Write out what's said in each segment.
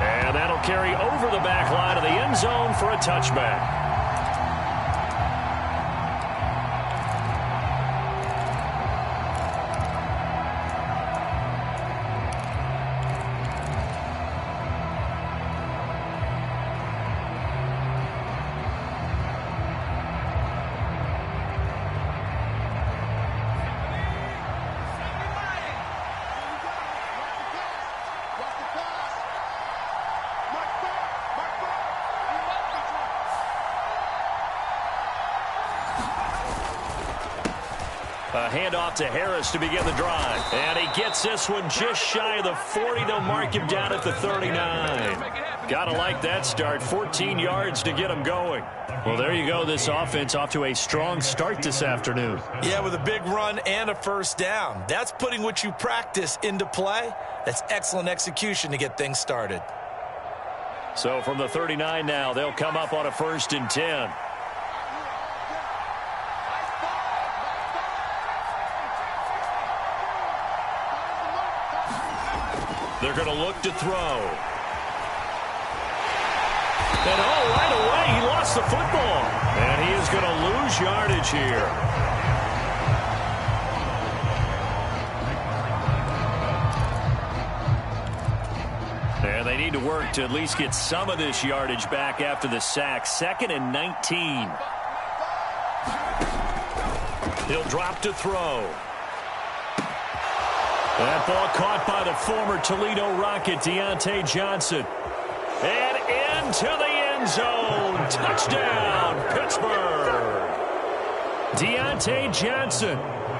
And that'll carry over the back line of the end zone for a touchback. A handoff to Harris to begin the drive. And he gets this one just shy of the 40. They'll mark him down at the 39. Gotta like that start. 14 yards to get him going. Well, there you go. This offense off to a strong start this afternoon. Yeah, with a big run and a first down. That's putting what you practice into play. That's excellent execution to get things started. So from the 39 now, they'll come up on a 1st and 10. They're going to look to throw. And right away, he lost the football. And he is going to lose yardage here. And they need to work to at least get some of this yardage back after the sack. 2nd and 19. He'll drop to throw. That ball caught by the former Toledo Rocket, Deontay Johnson. And into the end zone. Touchdown, Pittsburgh. Deontay Johnson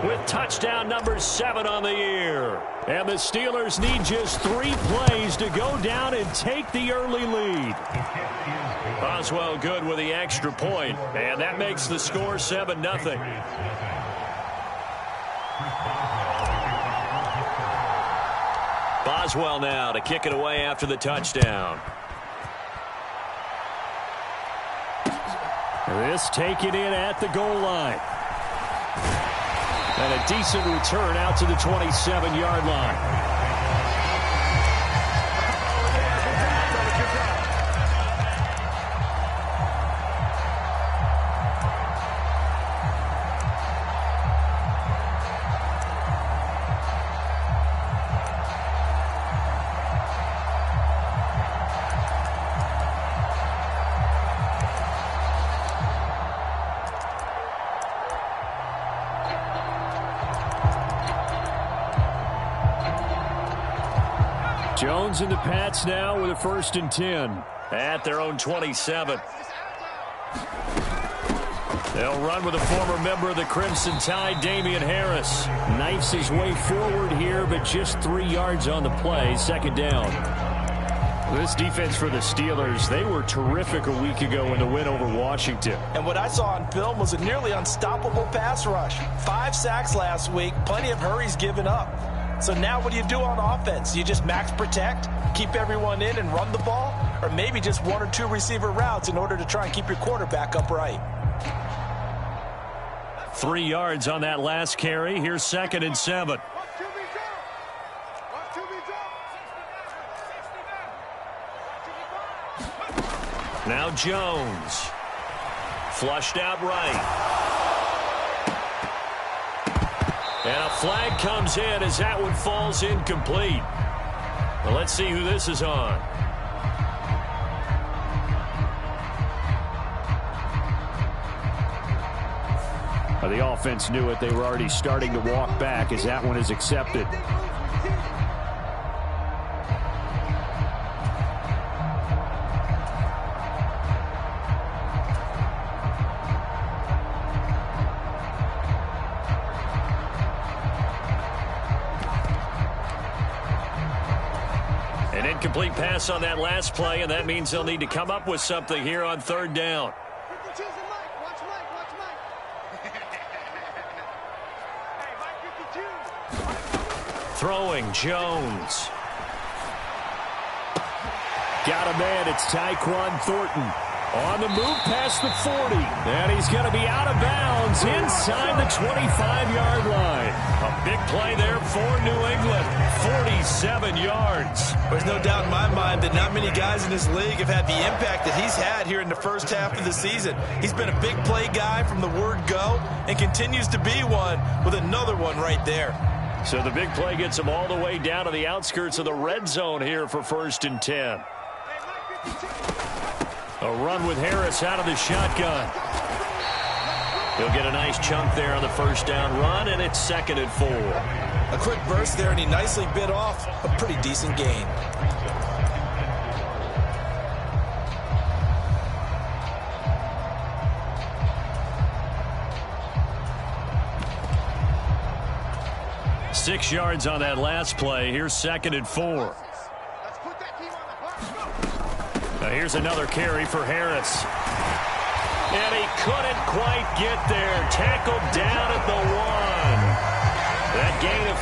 with touchdown number 7 on the year. And the Steelers need just 3 plays to go down and take the early lead. Boswell good with the extra point, and that makes the score 7-0. Boswell now to kick it away after the touchdown. This taken in at the goal line. And a decent return out to the 27-yard line. Jones and the Pats now with a 1st and 10 at their own 27. They'll run with a former member of the Crimson Tide, Damian Harris. Knifes his way forward here, but just 3 yards on the play. 2nd down. This defense for the Steelers, they were terrific a week ago in the win over Washington. And what I saw on film was a nearly unstoppable pass rush. 5 sacks last week, plenty of hurries given up. So now what do you do on offense? You just max protect, keep everyone in and run the ball, or maybe just 1 or 2 receiver routes in order to try and keep your quarterback upright. 3 yards on that last carry. Here's 2nd and 7. Now Jones. Flushed out right. And a flag comes in as that one falls incomplete. Well, let's see who this is on. Well, the offense knew it. They were already starting to walk back as that one is accepted. An incomplete pass on that last play, and that means they'll need to come up with something here on 3rd down. Throwing, Jones. Got a man, it's Tyquan Thornton. On the move past the 40. And he's going to be out of bounds inside the 25-yard line. A big play there for New England. 47 yards. There's no doubt in my mind that not many guys in this league have had the impact that he's had here in the first half of the season. He's been a big play guy from the word go and continues to be one with another one right there. So the big play gets him all the way down to the outskirts of the red zone here for 1st and 10. A run with Harris out of the shotgun. He'll get a nice chunk there on the first down run, and it's 2nd and 4. A quick burst there, and he nicely bit off a pretty decent gain. Six yards on that last play. Here's 2nd and 4. Now here's another carry for Harris. And he couldn't quite get there. Tackled down at the 1. That gain of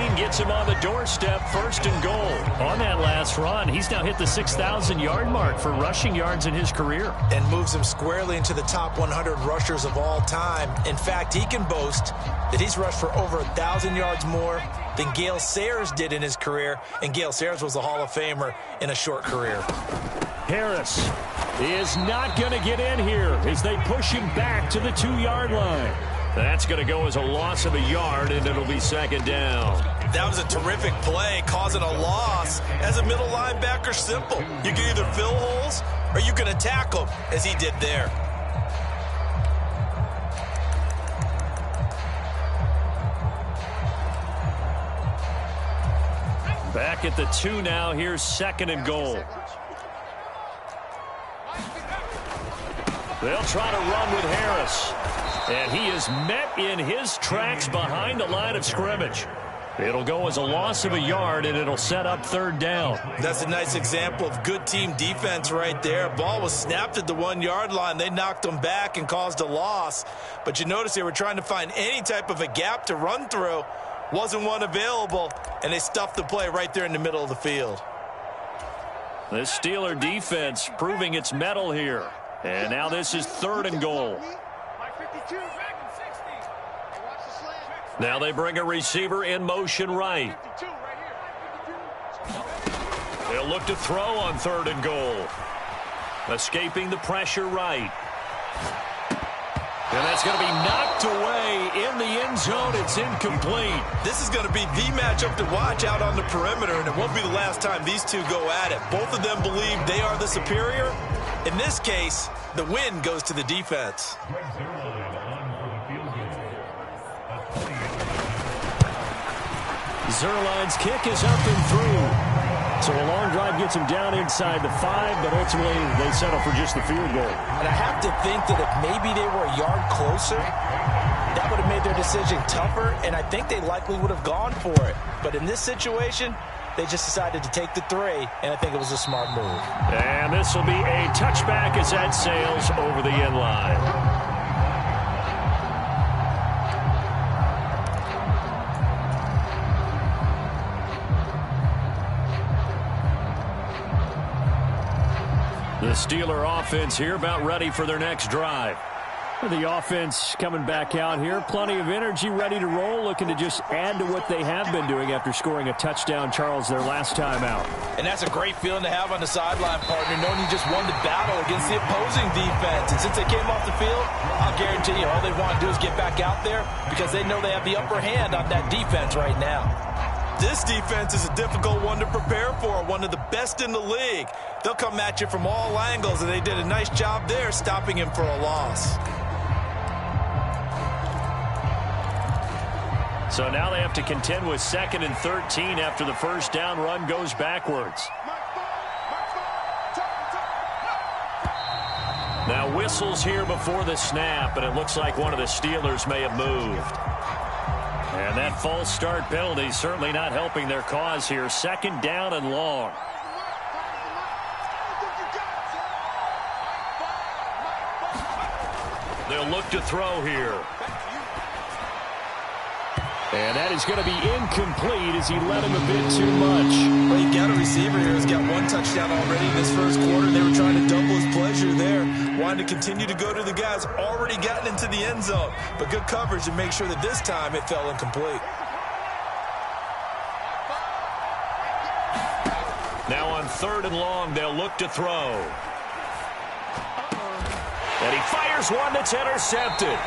15 gets him on the doorstep, 1st and goal. On that last run, he's now hit the 6,000-yard mark for rushing yards in his career. And moves him squarely into the top 100 rushers of all time. In fact, he can boast that he's rushed for over 1,000 yards more than Gale Sayers did in his career. And Gale Sayers was a Hall of Famer in a short career. Harris is not going to get in here as they push him back to the 2-yard line. That's going to go as a loss of a yard, and it'll be 2nd down. That was a terrific play, causing a loss. As a middle linebacker, simple. You can either fill holes or you can attack them, as he did there. Back at the 2 now. Here's 2nd and goal. They'll try to run with Harris. And he is met in his tracks behind the line of scrimmage. It'll go as a loss of a yard, and it'll set up 3rd down. That's a nice example of good team defense right there. Ball was snapped at the 1-yard line. They knocked him back and caused a loss. But you notice they were trying to find any type of a gap to run through. Wasn't one available, and they stuffed the play right there in the middle of the field. The Steeler defense proving its mettle here. And now this is 3rd and goal. Now they bring a receiver in motion right. They'll look to throw on 3rd and goal. Escaping the pressure right. And that's going to be knocked away in the end zone. It's incomplete. This is going to be the matchup to watch out on the perimeter, and it won't be the last time these two go at it. Both of them believe they are the superior. In this case, the win goes to the defense. Zerline's kick is up and through. So a long drive gets him down inside the 5, but ultimately they settle for just the field goal. And I have to think that if maybe they were a yard closer, that would have made their decision tougher, and I think they likely would have gone for it. But in this situation, they just decided to take the 3, and I think it was a smart move. And this will be a touchback as that sails over the end line. The Steeler offense here about ready for their next drive. The offense coming back out here. Plenty of energy, ready to roll, looking to just add to what they have been doing after scoring a touchdown, Charles, their last time out. And that's a great feeling to have on the sideline, partner, knowing you just won the battle against the opposing defense. And since they came off the field, I'll guarantee you all they want to do is get back out there because they know they have the upper hand on that defense right now. This defense is a difficult one to prepare for, one of the best in the league. They'll come at you from all angles, and they did a nice job there stopping him for a loss. So now they have to contend with 2nd and 13 after the first down run goes backwards. Now whistles here before the snap, and it looks like one of the Steelers may have moved. And that false start penalty certainly not helping their cause here. 2nd down and long. They'll look to throw here. And that is going to be incomplete as he led him a bit too much. Well, you got a receiver here who's got one touchdown already in this first quarter. They were trying to double his pleasure there. Wanted to continue to go to the guys already gotten into the end zone. But good coverage to make sure that this time it fell incomplete. Now on 3rd and long, they'll look to throw. And he fires one that's intercepted.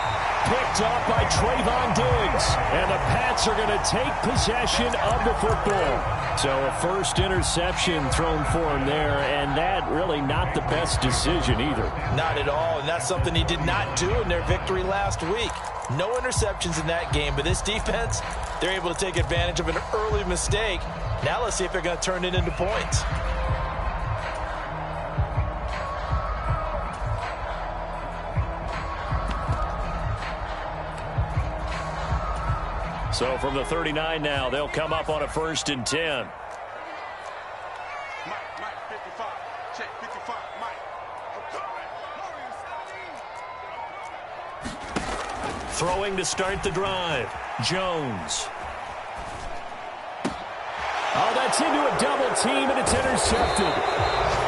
Picked up by Trayvon Diggs. And the Pats are going to take possession of the football. So a first interception thrown for him there, and that really not the best decision either. Not at all, and that's something he did not do in their victory last week. No interceptions in that game, but this defense, they're able to take advantage of an early mistake. Now let's see if they're going to turn it into points. So from the 39 now, they'll come up on a 1st and 10. Mike, 55. Check 55, Mike. Throwing to start the drive. Jones. Oh, that's into a double team, and it's intercepted.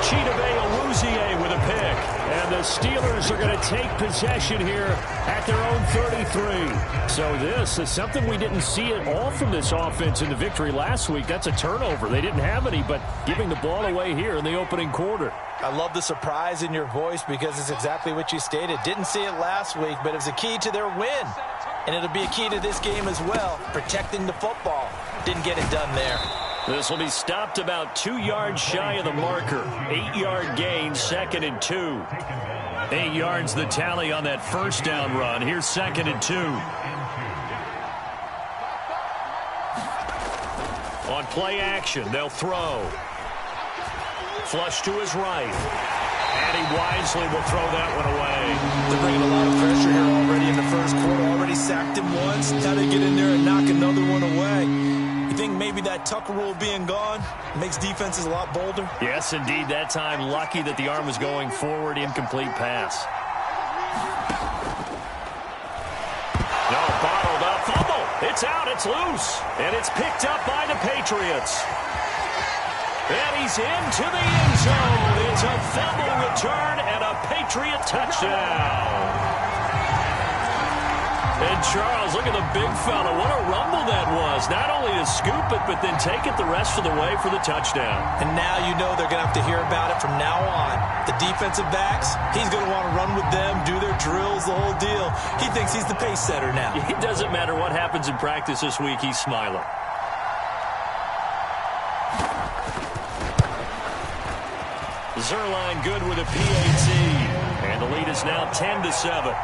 Chidobe Awuzie with a pick. And the Steelers are going to take possession here at their own 33. So this is something we didn't see at all from this offense in the victory last week. That's a turnover. They didn't have any, but giving the ball away here in the opening quarter. I love the surprise in your voice because it's exactly what you stated. Didn't see it last week, but it was a key to their win. And it'll be a key to this game as well, protecting the football. Didn't get it done there. This will be stopped about 2 yards shy of the marker. 8-yard gain, 2nd and 2. 8 yards the tally on that first down run. Here's 2nd and 2. On play action, they'll throw. Flush to his right. And he wisely will throw that one away. They're bringing a lot of pressure here already in the first quarter. Already sacked him once. Now they get in there and knock another one away. You think maybe that Tucker rule being gone makes defenses a lot bolder? Yes, indeed. That time, lucky that the arm was going forward. Incomplete pass. No, bottled up. Fumble. It's out. It's loose. And it's picked up by the Patriots. And he's into the end zone. It's a fumble return and a Patriot touchdown. And Charles, look at the big fella. What a rumble that was. Not only to scoop it, but then take it the rest of the way for the touchdown. And now you know they're going to have to hear about it from now on. The defensive backs, he's going to want to run with them, do their drills, the whole deal. He thinks he's the pace setter now. It doesn't matter what happens in practice this week. He's smiling. Zerline good with a PAT. And the lead is now 10-7.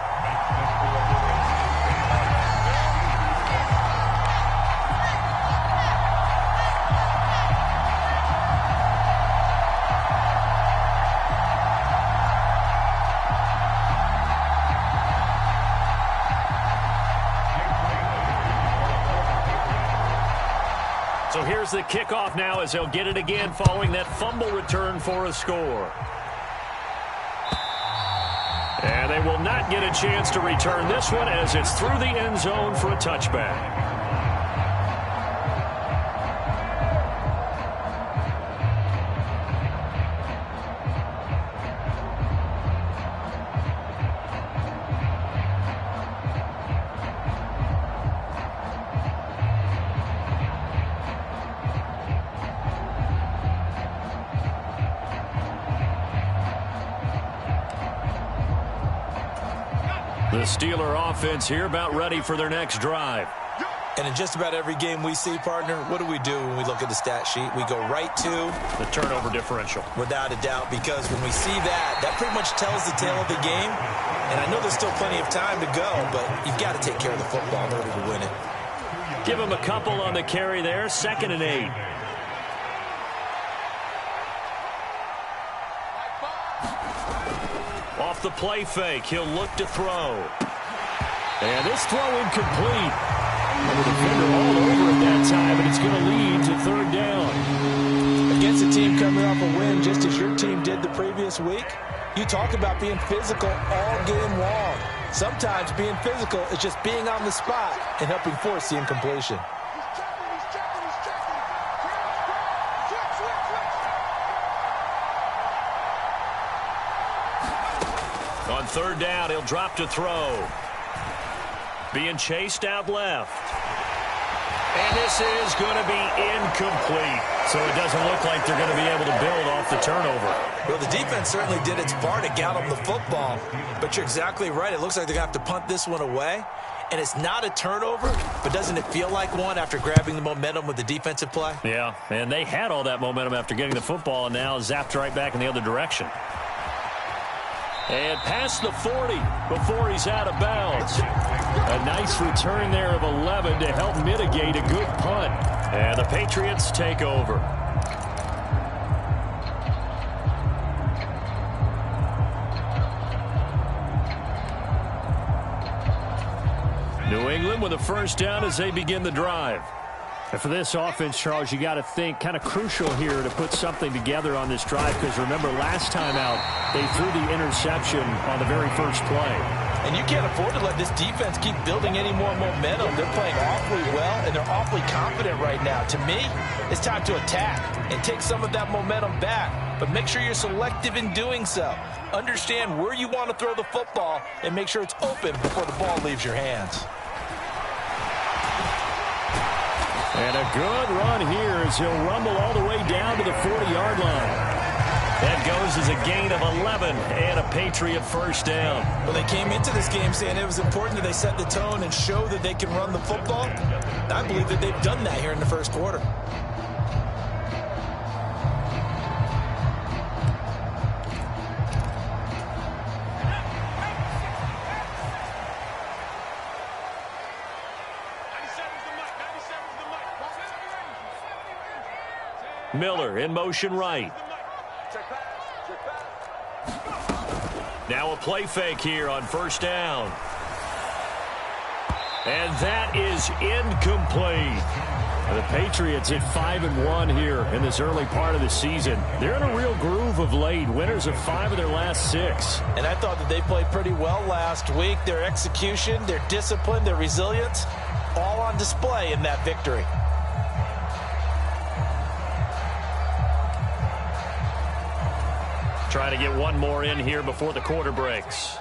So here's the kickoff now as they'll get it again following that fumble return for a score. And they will not get a chance to return this one as it's through the end zone for a touchback. The Steeler offense here about ready for their next drive. And in just about every game we see, partner, what do we do when we look at the stat sheet? We go right to the turnover differential. Without a doubt, because when we see that, that pretty much tells the tale of the game. And I know there's still plenty of time to go, but you've got to take care of the football in order to win it. Give him a couple on the carry there, 2nd and 8. Off the play fake, he'll look to throw. And this throw incomplete. And the defender all over it that time, and it's going to lead to 3rd down. Against a team coming off a win, just as your team did the previous week, you talk about being physical all game long. Sometimes being physical is just being on the spot and helping force the incompletion. On third down, he'll drop to throw. Being chased out left. And this is going to be incomplete. So it doesn't look like they're going to be able to build off the turnover. Well, the defense certainly did its part to gallop the football. But you're exactly right. It looks like they're going to have to punt this one away. And it's not a turnover, but doesn't it feel like one after grabbing the momentum with the defensive play? Yeah, and they had all that momentum after getting the football and now zapped right back in the other direction. And past the 40 before he's out of bounds. A nice return there of 11 to help mitigate a good punt. And the Patriots take over. New England with a first down as they begin the drive. And for this offense, Charles, you got to think kind of crucial here to put something together on this drive because remember last time out they threw the interception on the very first play. And you can't afford to let this defense keep building any more momentum. They're playing awfully well and they're awfully confident right now. To me, it's time to attack and take some of that momentum back. But make sure you're selective in doing so. Understand where you want to throw the football and make sure it's open before the ball leaves your hands. And a good run here as he'll rumble all the way down to the 40-yard line. That goes as a gain of 11 and a Patriot first down. Well, they came into this game saying it was important that they set the tone and show that they can run the football. I believe that they've done that here in the first quarter. Miller in motion right. Now a play fake here on first down. And that is incomplete. The Patriots at 5-1 here in this early part of the season. They're in a real groove of late. Winners of 5 of their last 6. And I thought that they played pretty well last week. Their execution, their discipline, their resilience, all on display in that victory. Trying to get one more in here before the quarter breaks.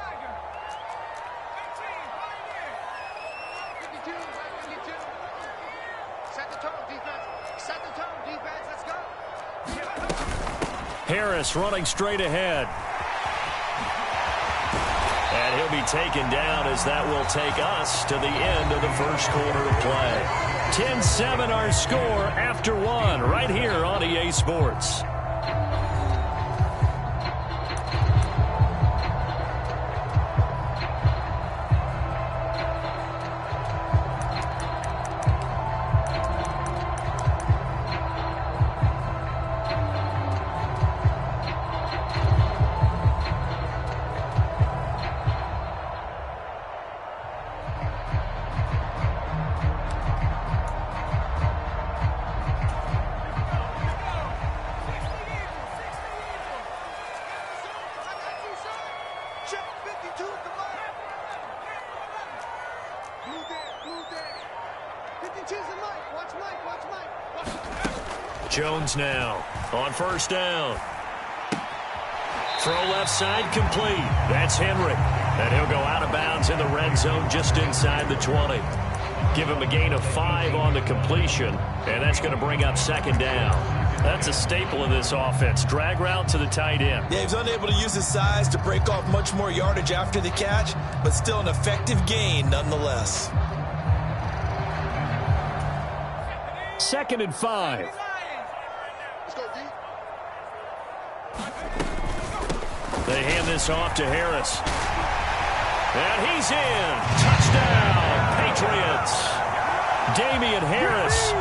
Harris running straight ahead. And he'll be taken down as that will take us to the end of the first quarter of play. 10-7 our score after one right here on EA Sports. Jones now on first down. Throw left side complete. That's Henry. And he'll go out of bounds in the red zone just inside the 20. Give him a gain of 5 on the completion. And that's going to bring up second down. That's a staple of this offense. Drag route to the tight end. Yeah, he's unable to use his size to break off much more yardage after the catch, but still an effective gain nonetheless. 2nd and 5. They hand this off to Harris. And he's in. Touchdown, Patriots. Damian Harris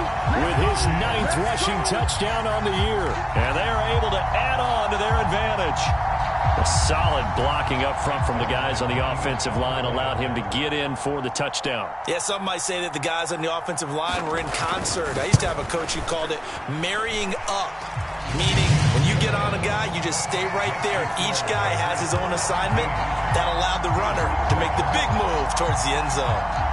with his 9th rushing touchdown on the year. And they're able to add on to their advantage. A solid blocking up front from the guys on the offensive line allowed him to get in for the touchdown. Yeah, some might say that the guys on the offensive line were in concert. I used to have a coach who called it marrying up, meaning when you get on a guy, you just stay right there. Each guy has his own assignment. That allowed the runner to make the big move towards the end zone.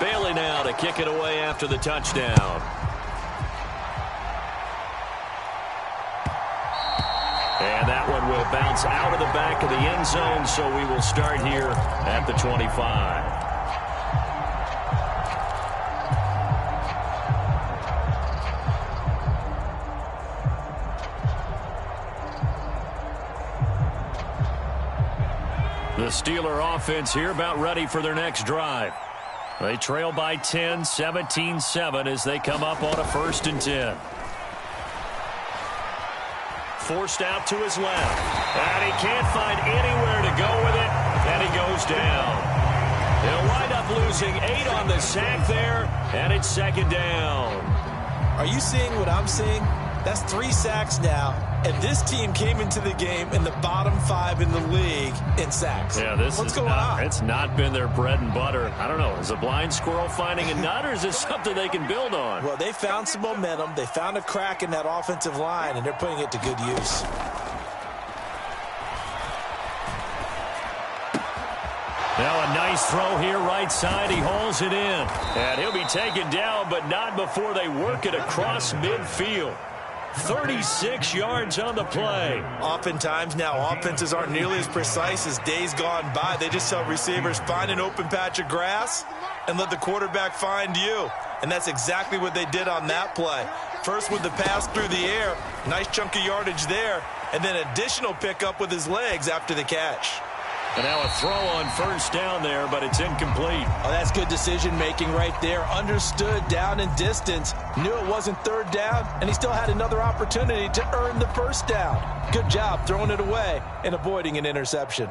Bailey now to kick it away after the touchdown. And that one will bounce out of the back of the end zone, so we will start here at the 25. The Steeler offense here about ready for their next drive. They trail by 10, 17-7 as they come up on a 1st and 10. Forced out to his left. And he can't find anywhere to go with it. And he goes down. He'll wind up losing 8 on the sack there. And it's 2nd down. Are you seeing what I'm seeing? That's 3 sacks now. And this team came into the game in the bottom 5 in the league in sacks. Yeah, what's going on? It's not been their bread and butter. I don't know. Is a blind squirrel finding a nut, or is this something they can build on? Well, they found some momentum. They found a crack in that offensive line, and they're putting it to good use. Now a nice throw here right side. He hauls it in. And he'll be taken down, but not before they work it across midfield. 36 yards on the play. Oftentimes now offenses aren't nearly as precise as days gone by. They just tell receivers, find an open patch of grass and let the quarterback find you. And that's exactly what they did on that play. First with the pass through the air, nice chunk of yardage there, and then additional pickup with his legs after the catch. And now a throw on 1st down there, but it's incomplete. Oh, that's good decision-making right there. Understood down and distance. Knew it wasn't 3rd down, and he still had another opportunity to earn the 1st down. Good job throwing it away and avoiding an interception.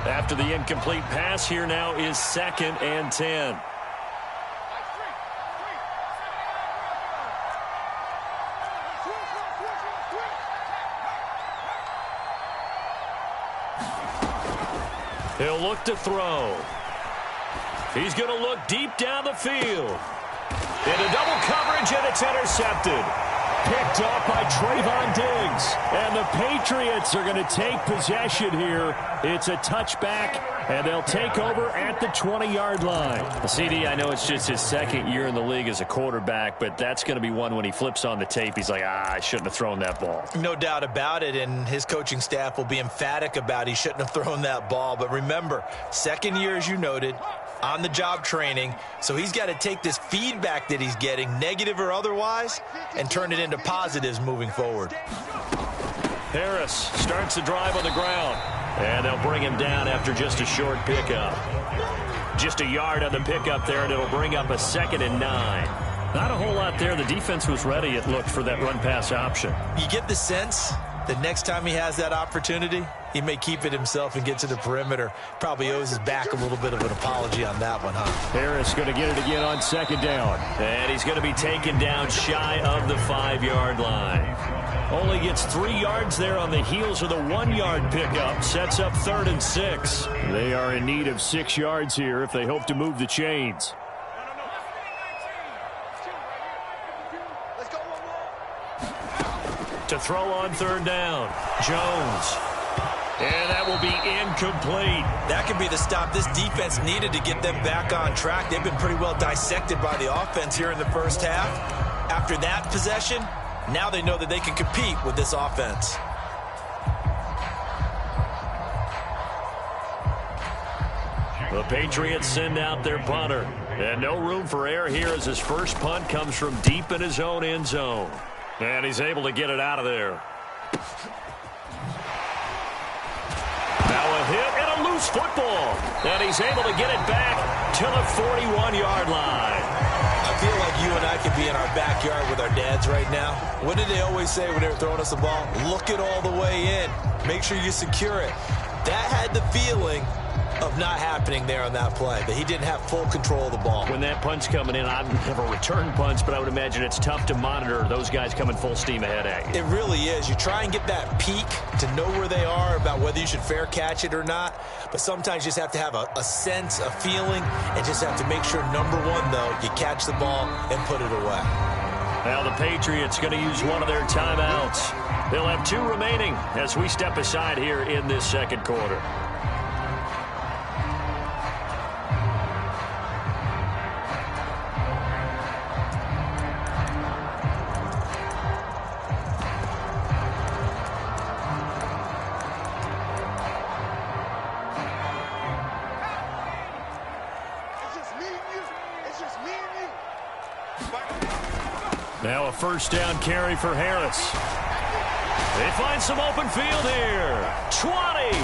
After the incomplete pass, here now is 2nd and 10. He'll look to throw. He's going to look deep down the field. Into double coverage, and it's intercepted. Picked off by Trayvon Diggs. And the Patriots are going to take possession here. It's a touchback, and they'll take over at the 20-yard line. CD, I know it's just his 2nd year in the league as a quarterback, but that's going to be one when he flips on the tape. He's like, I shouldn't have thrown that ball. No doubt about it, and his coaching staff will be emphatic about he shouldn't have thrown that ball. But remember, 2nd year, as you noted, on-the-job training, so he's got to take this feedback that he's getting, negative or otherwise, and turn it into positives moving forward. Harris starts the drive on the ground, and they'll bring him down after just a short pickup. Just a yard on the pickup there, and it'll bring up a 2nd and 9. Not a whole lot there. The defense was ready, it looked, for that run-pass option. You get the sense that next time he has that opportunity, he may keep it himself and get to the perimeter. Probably owes his back a little bit of an apology on that one, huh? Harris going to get it again on 2nd down. And he's going to be taken down shy of the 5-yard line. Only gets 3 yards there on the heels of the 1-yard pickup. Sets up 3rd and 6. They are in need of 6 yards here if they hope to move the chains. To throw on 3rd down, Jones. And that will be incomplete. That could be the stop this defense needed to get them back on track. They've been pretty well dissected by the offense here in the 1st half. After that possession, now they know that they can compete with this offense. The Patriots send out their punter. And no room for error here as his first punt comes from deep in his own end zone. And he's able to get it out of there. Now a hit and a loose football. And he's able to get it back to the 41-yard line. feel like you and I could be in our backyard with our dads right now. What did they always say when they were throwing us the ball? Look it all the way in. Make sure you secure it. That had the feeling of not happening there on that play, that he didn't have full control of the ball. When that punch coming in, I've never returned punch, but I would imagine it's tough to monitor those guys coming full steam ahead at you. It really is. You try and get that peek to know where they are, about whether you should fair catch it or not, but sometimes you just have to have a sense, a feeling, and just have to make sure, number one, though, you catch the ball and put it away. Now the Patriots going to use one of their timeouts. They'll have 2 remaining as we step aside here in this second quarter. Now a first down carry for Harris. They find some open field here. 20.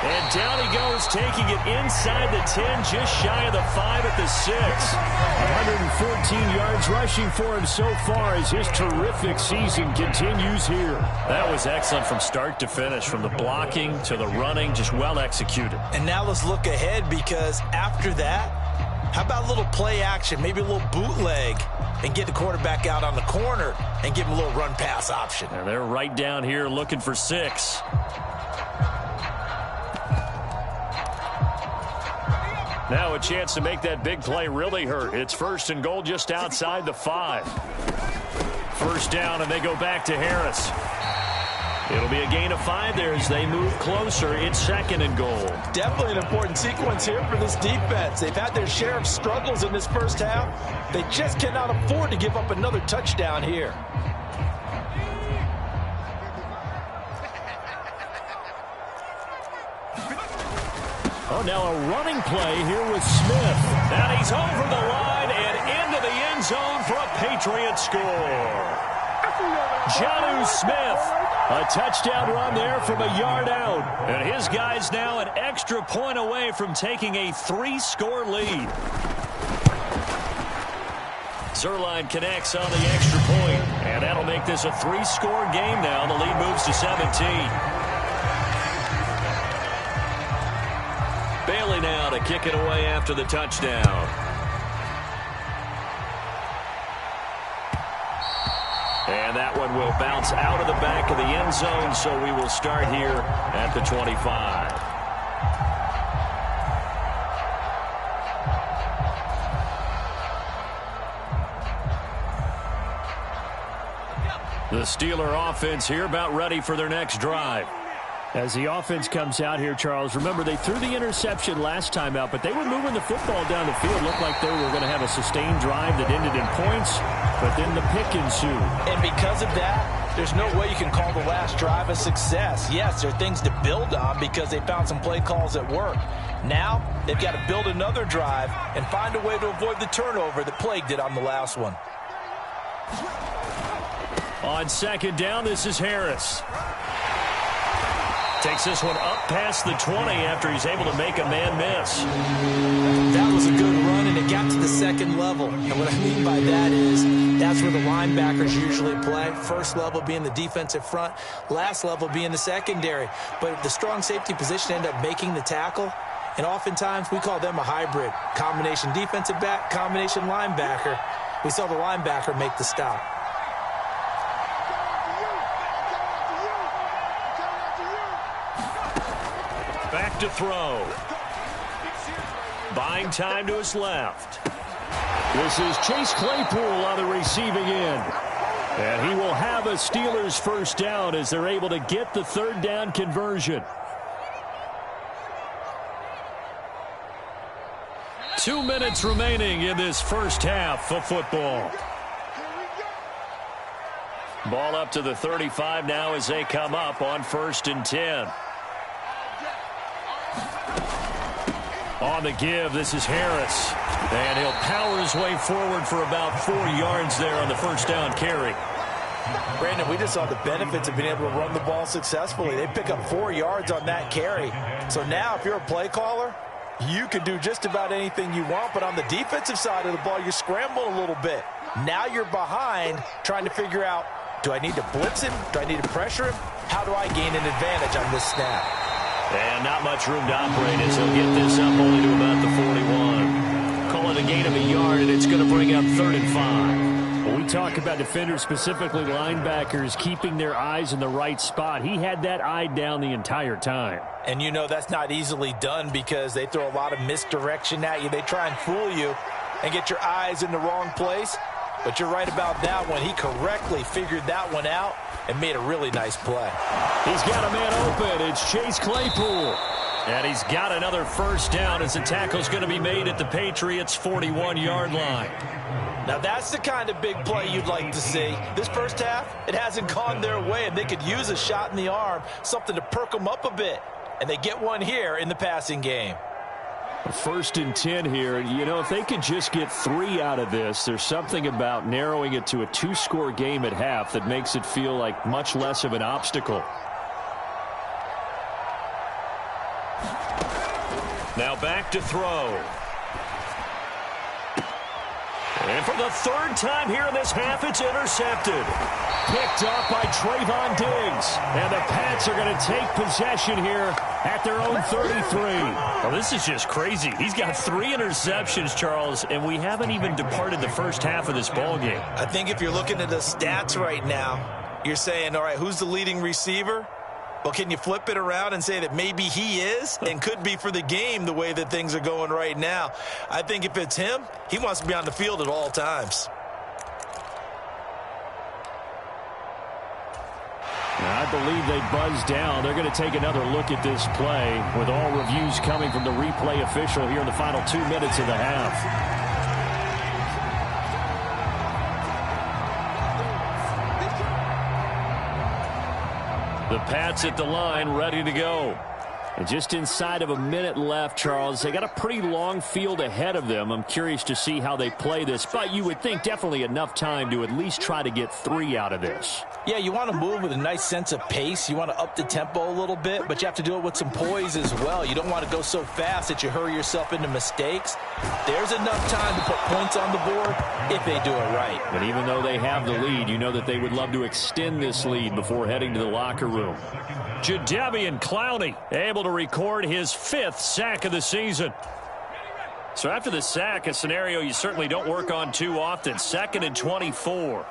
And down he goes, taking it inside the 10, just shy of the 5 at the 6. 114 yards rushing for him so far as his terrific season continues here. That was excellent from start to finish, from the blocking to the running, just well executed. And now let's look ahead, because after that, how about a little play action, maybe a little bootleg, and get the quarterback out on the corner and give him a little run-pass option. And they're right down here looking for 6. Now a chance to make that big play really hurt. It's 1st and goal just outside the 5. First down, and they go back to Harris. It'll be a gain of 5 there as they move closer. It's 2nd and goal. Definitely an important sequence here for this defense. They've had their share of struggles in this first half. They just cannot afford to give up another touchdown here. Oh, now a running play here with Smith. And he's over the line and into the end zone for a Patriot score. Jonnu Smith. A touchdown run there from a yard out. And his guy's now an extra point away from taking a 3-score lead. Zerline connects on the extra point, and that'll make this a 3-score game now. The lead moves to 17. Bailey now to kick it away after the touchdown. And that one will bounce out of the back of the end zone, so we will start here at the 25. The Steeler offense here about ready for their next drive. As the offense comes out here, Charles, remember they threw the interception last time out, but they were moving the football down the field. Looked like they were going to have a sustained drive that ended in points, but then the pick ensued. And because of that, there's no way you can call the last drive a success. Yes, there are things to build on because they found some play calls that work. Now, they've got to build another drive and find a way to avoid the turnover that plagued it on the last one. On 2nd down, this is Harris. Takes this one up past the 20 after he's able to make a man miss. That was a good run, and it got to the 2nd level. And what I mean by that is that's where the linebackers usually play. First level being the defensive front, last level being the secondary. But the strong safety position ended up making the tackle, and oftentimes we call them a hybrid. Combination defensive back, combination linebacker. We saw the linebacker make the stop. Back to throw. Buying time to his left. This is Chase Claypool on the receiving end. And he will have a Steelers first down as they're able to get the 3rd down conversion. 2 minutes remaining in this first half of football. Ball up to the 35 now as they come up on 1st and 10. On the give, this is Harris. And he'll power his way forward for about 4 yards there on the first down carry. Brandon, we just saw the benefits of being able to run the ball successfully. They pick up 4 yards on that carry. So now if you're a play caller, You can do just about anything you want, but on the defensive side of the ball, you're scrambling a little bit. Now you're behind, trying to figure out, do I need to blitz him? Do I need to pressure him? How do I gain an advantage on this snap? And not much room to operate as he'll get this up only to about the 41. Call it a gain of a yard, and it's going to bring up 3rd and 5. When we talk about defenders, specifically linebackers, keeping their eyes in the right spot, he had that eye down the entire time. And you know that's not easily done because they throw a lot of misdirection at you. They try and fool you and get your eyes in the wrong place. But you're right about that one. He correctly figured that one out and made a really nice play. He's got a man open. It's Chase Claypool. And he's got another first down as the tackle's going to be made at the Patriots' 41-yard line. Now that's the kind of big play you'd like to see. This first half, it hasn't gone their way, and they could use a shot in the arm, something to perk them up a bit. And they get one here in the passing game. 1st and 10 here. You know, if they could just get 3 out of this, there's something about narrowing it to a 2-score game at half that makes it feel like much less of an obstacle. Now back to throw. And for the 3rd time here in this half, it's intercepted. Picked up by Trayvon Diggs. And the Pats are going to take possession here at their own 33. Well, this is just crazy. He's got 3 interceptions, Charles, and we haven't even departed the first half of this ball game. I think if you're looking at the stats right now, you're saying, all right, who's the leading receiver? Well, can you flip it around and say that maybe he is and could be for the game the way that things are going right now? I think if it's him, he wants to be on the field at all times. I believe they buzzed down. They're going to take another look at this play with all reviews coming from the replay official here in the final 2 minutes of the half. The Pats at the line, ready to go. And just inside of a minute left, Charles. They got a pretty long field ahead of them. I'm curious to see how they play this, but you would think definitely enough time to at least try to get 3 out of this. Yeah, you want to move with a nice sense of pace. You want to up the tempo a little bit, but you have to do it with some poise as well. You don't want to go so fast that you hurry yourself into mistakes. There's enough time to put points on the board if they do it right. But even though they have the lead, you know that they would love to extend this lead before heading to the locker room. Jadeveon Clowney able to record his 5th sack of the season. So after the sack, a scenario you certainly don't work on too often. 2nd and 24.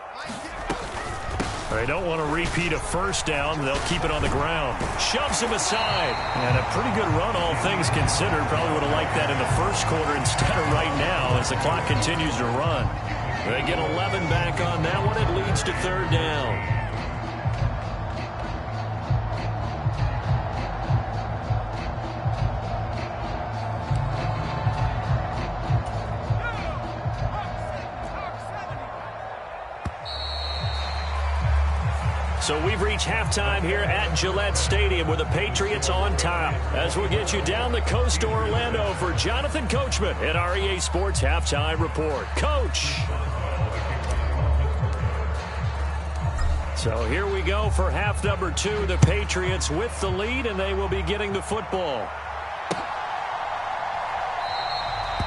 They don't want to repeat a first down. They'll keep it on the ground. Shoves him aside. And a pretty good run, all things considered. Probably would have liked that in the first quarter instead of right now as the clock continues to run. They get 11 back on that one. It leads to 3rd down. So we've reached halftime here at Gillette Stadium with the Patriots on top. As we'll get you down the coast to Orlando for Jonathan Coachman at our EA Sports Halftime Report. Coach. So here we go for half number 2. The Patriots with the lead, and they will be getting the football.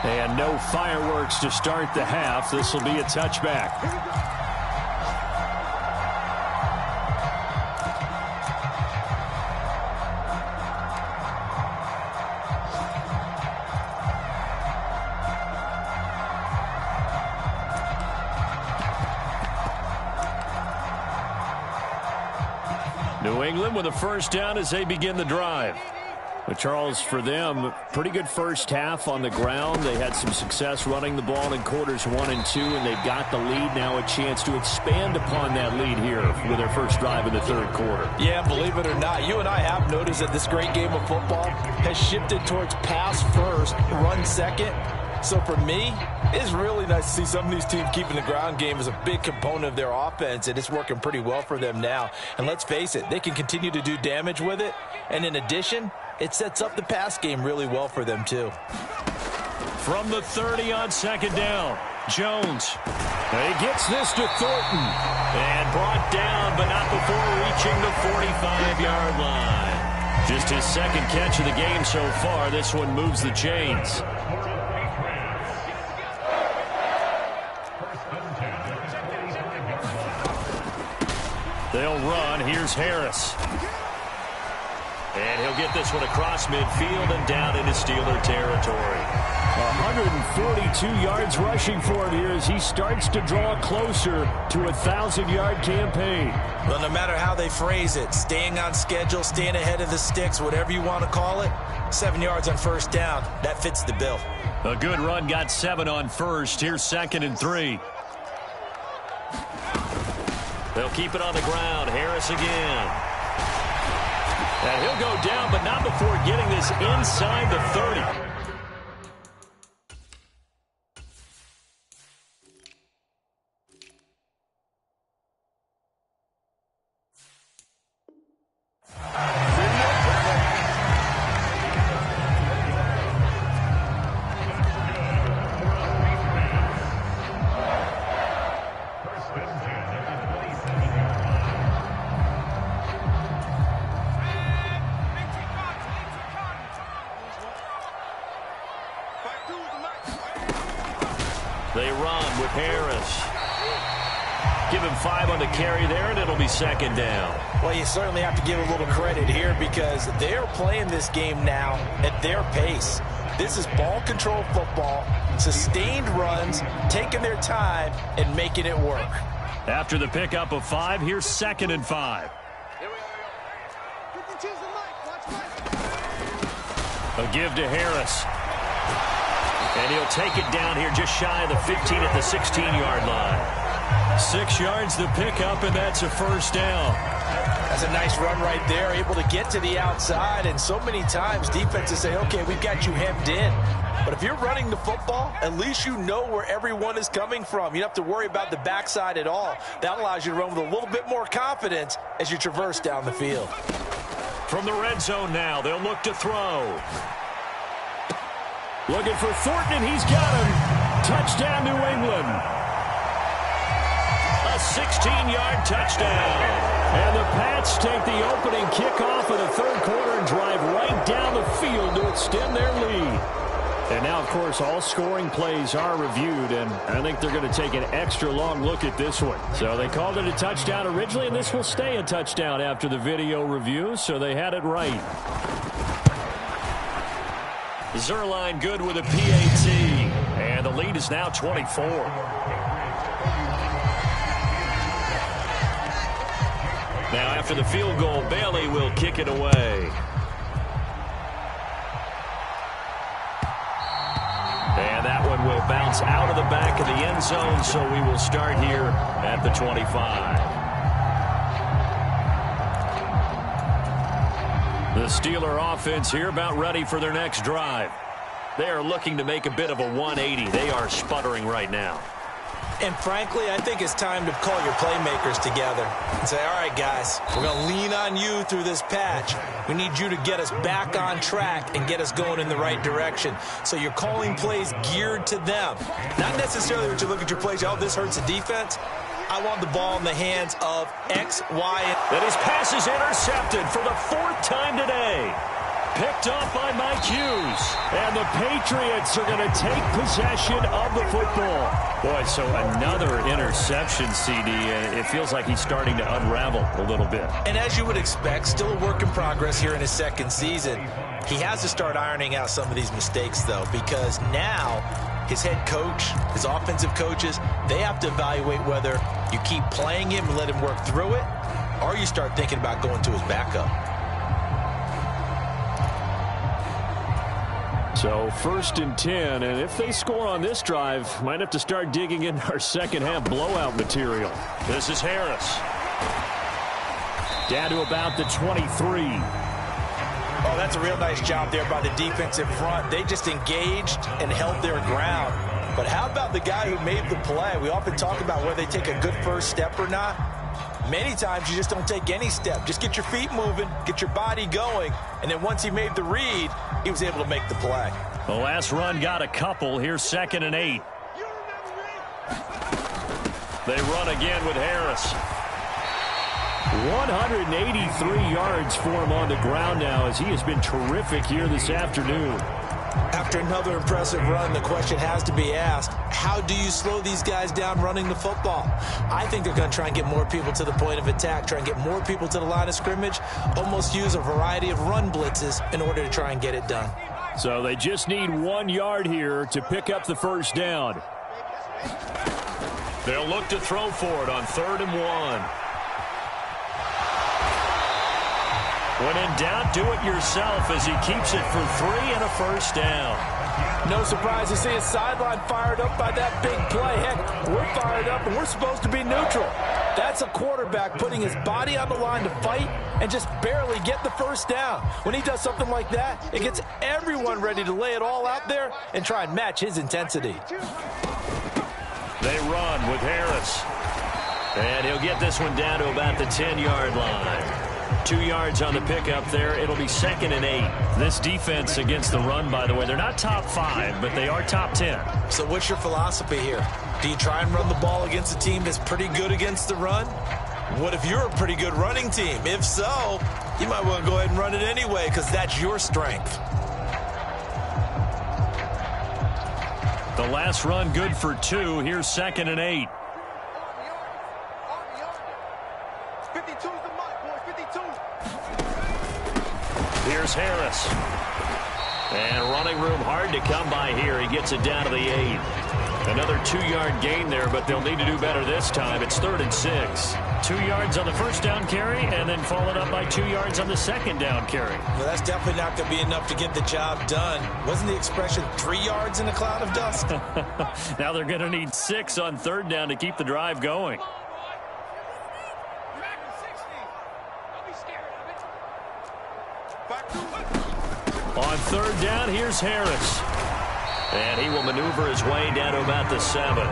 And no fireworks to start the half. This will be a touchback. New England with a first down as they begin the drive. But Charles, for them, pretty good first half on the ground. They had some success running the ball in quarters 1 and 2, and they've got the lead. Now a chance to expand upon that lead here with their first drive in the 3rd quarter. Yeah, believe it or not, you and I have noticed that this great game of football has shifted towards pass first, run second. So for me, it's really nice to see some of these teams keeping the ground game as a big component of their offense, and it's working pretty well for them now. And let's face it, they can continue to do damage with it. And in addition, it sets up the pass game really well for them too. From the 30 on 2nd down, Jones. He gets this to Thornton. And brought down, but not before reaching the 45-yard line. Just his second catch of the game so far. This one moves the chains. They'll run. Here's Harris. And he'll get this one across midfield and down into Steeler territory. 142 yards rushing for him here as he starts to draw closer to a 1,000-yard campaign. Well, no matter how they phrase it, staying on schedule, staying ahead of the sticks, whatever you want to call it, 7 yards on first down, that fits the bill. A good run got 7 on first. Here's 2nd and 3. They'll keep it on the ground. Harris again. And he'll go down, but not before getting this inside the 30. They run with Harris. Give him 5 on the carry there, and it'll be 2nd down. Well, you certainly have to give a little credit here because they're playing this game now at their pace. This is ball control football, sustained runs, taking their time, and making it work. After the pickup of 5, here's 2nd and 5. A give to Harris. And he'll take it down here just shy of the 15 at the 16-yard line. 6 yards the pickup, and that's a first down. That's a nice run right there, able to get to the outside. And so many times defenses say, okay, we've got you hemmed in. But if you're running the football, at least you know where everyone is coming from. You don't have to worry about the backside at all. That allows you to run with a little bit more confidence as you traverse down the field. From the red zone now, they'll look to throw. Looking for Thornton, and he's got him. Touchdown, New England. A 16-yard touchdown. And the Pats take the opening kickoff of the third quarter and drive right down the field to extend their lead. And now, of course, all scoring plays are reviewed, and I think they're going to take an extra long look at this one. So they called it a touchdown originally, and this will stay a touchdown after the video review, so they had it right. Zerline good with a PAT, and the lead is now 24. Now after the field goal, Bailey will kick it away. And that one will bounce out of the back of the end zone, so we will start here at the 25. The Steeler offense here about ready for their next drive. They are looking to make a bit of a 180. They are sputtering right now. And frankly, I think it's time to call your playmakers together and say, all right, guys, we're going to lean on you through this patch. We need you to get us back on track and get us going in the right direction. So you're calling plays geared to them. Not necessarily when you look at your plays, oh, this hurts the defense. I want the ball in the hands of X, Y, and his pass is intercepted for the 4th time today. Picked off by Mike Hughes. And the Patriots are going to take possession of the football. Boy, so another interception, CD. It feels like he's starting to unravel a little bit. And as you would expect, still a work in progress here in his second season. He has to start ironing out some of these mistakes, though, because now his head coach, his offensive coaches, they have to evaluate whether you keep playing him and let him work through it, or you start thinking about going to his backup. So 1st and 10, and if they score on this drive, might have to start digging in our second half blowout material. This is Harris. Down to about the 23. Oh, that's a real nice job there by the defensive front. They just engaged and held their ground. But how about the guy who made the play? We often talk about whether they take a good first step or not. Many times you just don't take any step. Just get your feet moving, get your body going, and then once he made the read, he was able to make the play. The last run got a couple. Here's 2nd and 8. They run again with Harris. 183 yards for him on the ground now, as he has been terrific here this afternoon. After another impressive run, the question has to be asked, how do you slow these guys down running the football? I think they're going to try and get more people to the point of attack, try and get more people to the line of scrimmage, almost use a variety of run blitzes in order to try and get it done. So they just need 1 yard here to pick up the first down. They'll look to throw for it on 3rd and 1. When in doubt, do it yourself as he keeps it for 3 and a first down. No surprise to see his sideline fired up by that big play. Heck, we're fired up and we're supposed to be neutral. That's a quarterback putting his body on the line to fight and just barely get the first down. When he does something like that, it gets everyone ready to lay it all out there and try and match his intensity. They run with Harris. And he'll get this one down to about the 10-yard line. 2 yards on the pickup there. It'll be 2nd and 8. This defense against the run, by the way, they're not top 5, but they are top 10. So what's your philosophy here? Do you try and run the ball against a team that's pretty good against the run? What if you're a pretty good running team? If so, you might want to go ahead and run it anyway because that's your strength. The last run good for 2. Here's 2nd and 8. 52's the mark, boys. 52. Here's Harris. And running room hard to come by here. He gets it down to the 8. Another 2-yard gain there, but they'll need to do better this time. It's 3rd and 6. 2 yards on the first down carry, and then followed up by 2 yards on the second down carry. Well, that's definitely not going to be enough to get the job done. Wasn't the expression 3 yards in a cloud of dust? Now they're going to need 6 on 3rd down to keep the drive going. On 3rd down, here's Harris. And he will maneuver his way down to about the 7.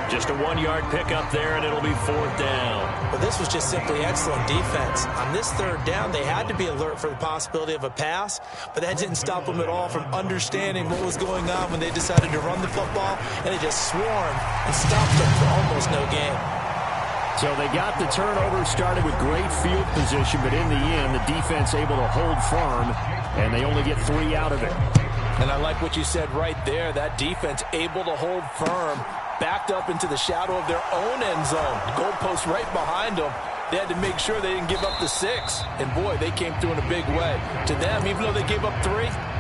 Just a 1-yard pickup there, and it'll be 4th down. But this was just simply excellent defense. On this 3rd down, they had to be alert for the possibility of a pass, but that didn't stop them at all from understanding what was going on when they decided to run the football, and they just swarmed and stopped them for almost no gain. So they got the turnover started with great field position, but in the end, the defense able to hold firm, and they only get 3 out of it. And I like what you said right there. That defense able to hold firm, backed up into the shadow of their own end zone. Goalpost right behind them. They had to make sure they didn't give up the 6. And, boy, they came through in a big way. To them, even though they gave up 3,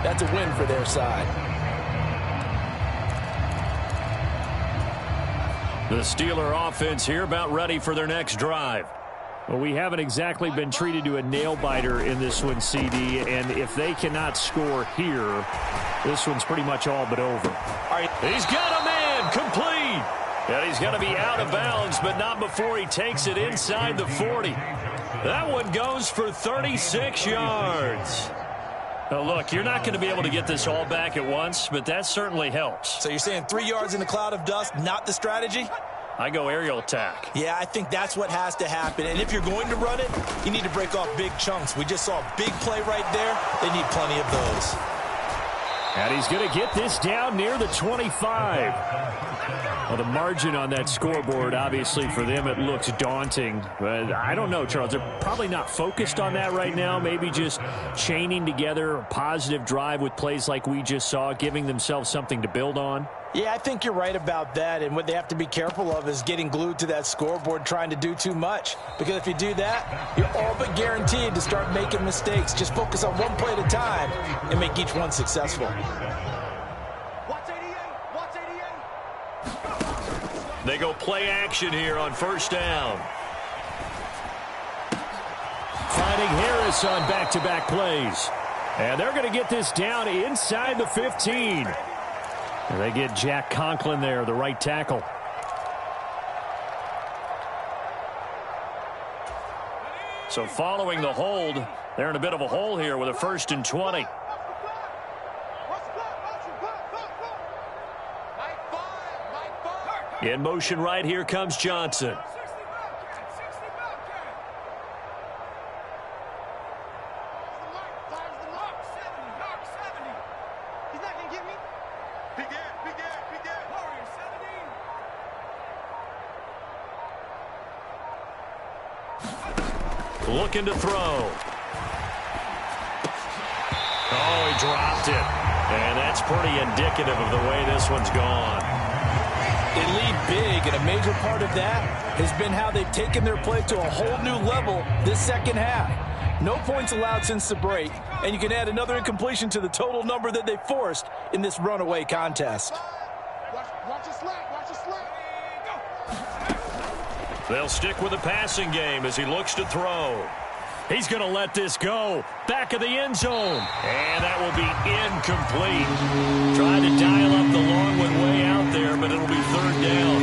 that's a win for their side. The Steeler offense here about ready for their next drive. Well, we haven't exactly been treated to a nail-biter in this one, CD, and if they cannot score here, this one's pretty much all but over. All right, he's got a man complete. And he's going to be out of bounds, but not before he takes it inside the 40. That one goes for 36 yards. Now, look, you're not going to be able to get this all back at once, but that certainly helps. So you're saying 3 yards in a cloud of dust, not the strategy? I go aerial attack. Yeah, I think that's what has to happen. And if you're going to run it, you need to break off big chunks. We just saw a big play right there. They need plenty of those. And he's going to get this down near the 25. Well, the margin on that scoreboard, obviously, for them, it looks daunting. But I don't know, Charles. They're probably not focused on that right now. Maybe just chaining together a positive drive with plays like we just saw, giving themselves something to build on. Yeah, I think you're right about that. And what they have to be careful of is getting glued to that scoreboard trying to do too much. Because if you do that, you're all but guaranteed to start making mistakes. Just focus on one play at a time and make each one successful. They go play action here on 1st down. Finding Harris on back-to-back plays. And they're going to get this down inside the 15. And they get Jack Conklin there, the right tackle. So following the hold, they're in a bit of a hole here with a 1st and 20. In motion right here comes Johnson. looking to throw. Oh, he dropped it. And that's pretty indicative of the way this one's gone. They lead big, and a major part of that has been how they've taken their play to a whole new level this second half. No points allowed since the break, and you can add another incompletion to the total number that they forced in this runaway contest. Watch the slant. Watch the slant. They'll stick with the passing game as he looks to throw. He's going to let this go. Back of the end zone. And that will be incomplete. Trying to dial up the long one way out there, but it'll be third down.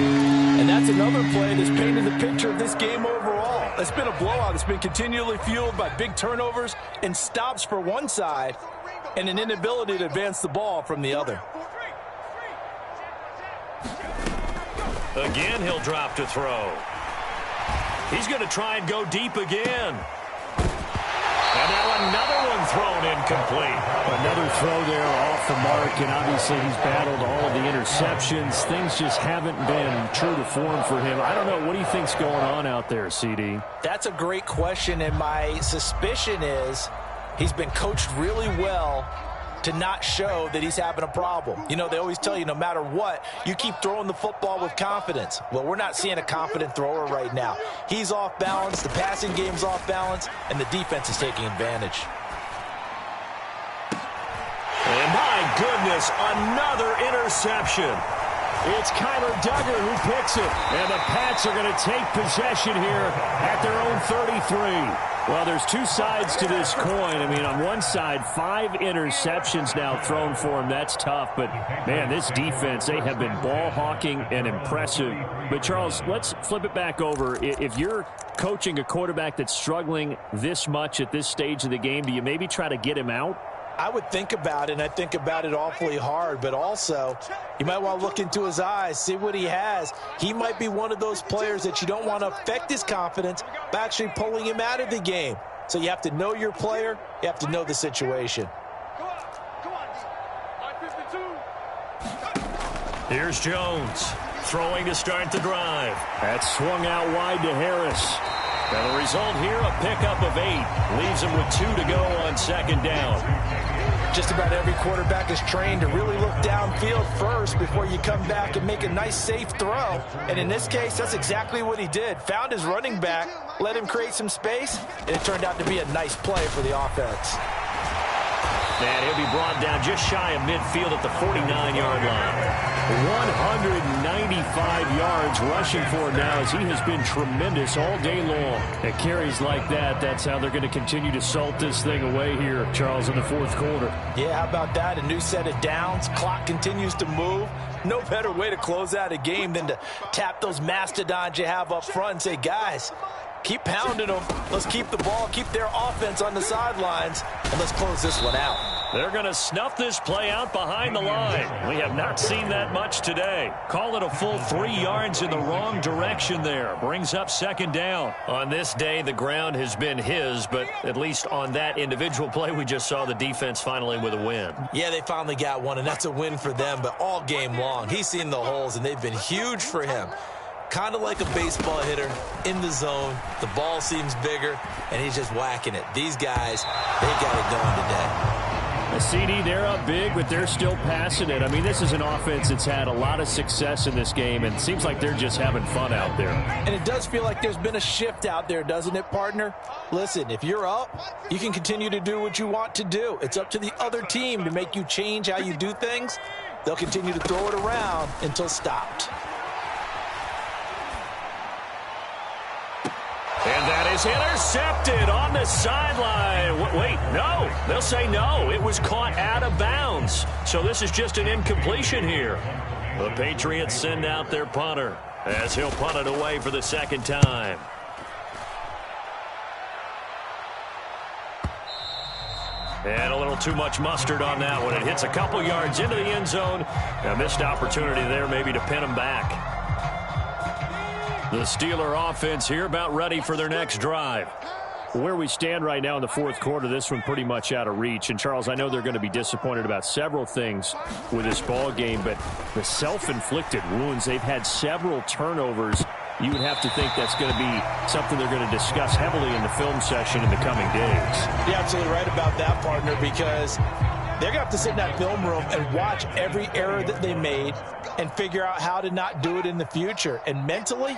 And that's another play that's painted the picture of this game overall. It's been a blowout. It's been continually fueled by big turnovers and stops for one side and an inability to advance the ball from the other. Again, he'll drop to throw. He's going to try and go deep again. And now another one thrown incomplete. Another throw there off the mark, and obviously he's battled all of the interceptions. Things just haven't been true to form for him. I don't know. What do you think's going on out there, CD? That's a great question, and my suspicion is he's been coached really well to not show that he's having a problem. You know, they always tell you no matter what, you keep throwing the football with confidence. Well, we're not seeing a confident thrower right now. He's off balance, the passing game's off balance, and the defense is taking advantage. And my goodness, another interception. It's Kyler Duggar who picks it, and the Pats are going to take possession here at their own 33. Well, there's two sides to this coin. I mean, on one side, 5 interceptions now thrown for him. That's tough. But, man, this defense, they have been ball hawking and impressive. But, Charles, let's flip it back over. If you're coaching a quarterback that's struggling this much at this stage of the game, do you maybe try to get him out? I would think about it, and I think about it awfully hard, but also you might want to look into his eyes, see what he has. He might be one of those players that you don't want to affect his confidence by actually pulling him out of the game. So you have to know your player. You have to know the situation. Here's Jones throwing to start the drive. That's swung out wide to Harris. And the result here, a pickup of 8. Leaves him with 2 to go on second down. Just about every quarterback is trained to really look downfield first before you come back and make a nice, safe throw. And in this case, that's exactly what he did. Found his running back, let him create some space, and it turned out to be a nice play for the offense. And he'll be brought down just shy of midfield at the 49-yard line. 195 yards rushing for him now as he has been tremendous all day long. At carries like that, that's how they're going to continue to salt this thing away here, Charles, in the fourth quarter. Yeah, how about that? A new set of downs. Clock continues to move. No better way to close out a game than to tap those mastodons you have up front and say, guys, keep pounding them. Let's keep the ball, keep their offense on the sidelines, and let's close this one out. They're going to snuff this play out behind the line. We have not seen that much today. Call it a full 3 yards in the wrong direction there. Brings up second down. On this day, the ground has been his, but at least on that individual play, we just saw the defense finally with a win. Yeah, they finally got one, and that's a win for them, but all game long, he's seen the holes, and they've been huge for him. Kind of like a baseball hitter in the zone. The ball seems bigger, and he's just whacking it. These guys, they got it going today. A CD, they're up big, but they're still passing it. I mean, this is an offense that's had a lot of success in this game, and it seems like they're just having fun out there. And it does feel like there's been a shift out there, doesn't it, partner? Listen, if you're up, you can continue to do what you want to do. It's up to the other team to make you change how you do things. They'll continue to throw it around until stopped. And that is intercepted on the sideline. Wait, no. They'll say no. It was caught out of bounds. So this is just an incompletion here. The Patriots send out their punter as he'll punt it away for the second time. And a little too much mustard on that one. It hits a couple yards into the end zone. A missed opportunity there maybe to pin him back. The Steeler offense here about ready for their next drive. Where we stand right now in the fourth quarter, this one pretty much out of reach. And, Charles, I know they're going to be disappointed about several things with this ball game, but the self-inflicted wounds, they've had several turnovers you would have to think that's going to be something they're going to discuss heavily in the film session in the coming days. You're absolutely right about that, partner, because they're going to have to sit in that film room and watch every error that they made and figure out how to not do it in the future. And mentally,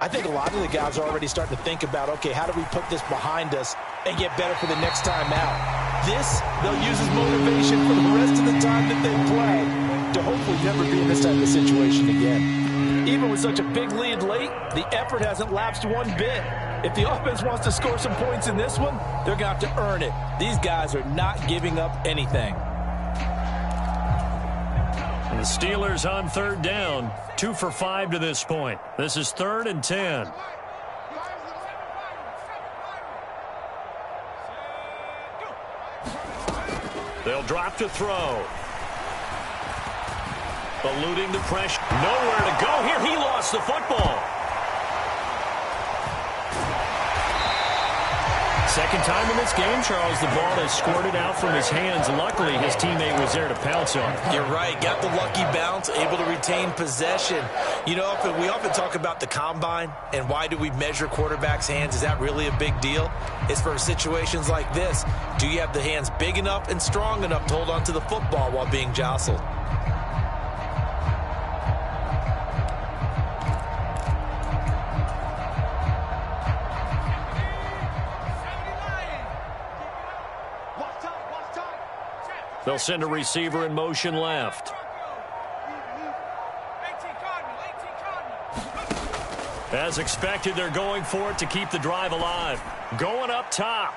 I think a lot of the guys are already starting to think about, okay, how do we put this behind us and get better for the next time out? This, they'll use as motivation for the rest of the time that they play to hopefully never be in this type of situation again. Even with such a big lead late, the effort hasn't lapsed one bit. If the offense wants to score some points in this one, they're going to have to earn it. These guys are not giving up anything. And the Steelers on third down, 2 for 5 to this point. This is 3rd and 10. They'll drop to throw. Eluding the pressure. Nowhere to go here. He lost the football. Second time in this game, Charles, the ball has squirted out from his hands. Luckily, his teammate was there to pounce on it. You're right. Got the lucky bounce, able to retain possession. You know, we often talk about the combine and why do we measure quarterbacks' hands. Is that really a big deal? It's for situations like this. Do you have the hands big enough and strong enough to hold on to the football while being jostled? They'll send a receiver in motion left. As expected, they're going for it to keep the drive alive. Going up top.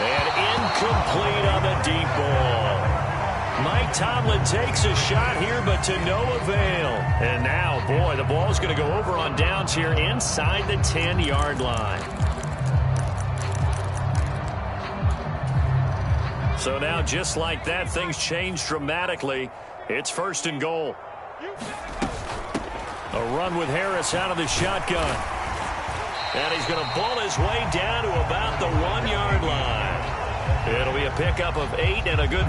And incomplete on the deep ball. Mike Tomlin takes a shot here, but to no avail. And now, boy, the ball's going to go over on downs here inside the 10-yard line. So now, just like that, things change dramatically. It's 1st and goal. A run with Harris out of the shotgun. And he's going to ball his way down to about the 1-yard line. It'll be a pickup of 8 and a good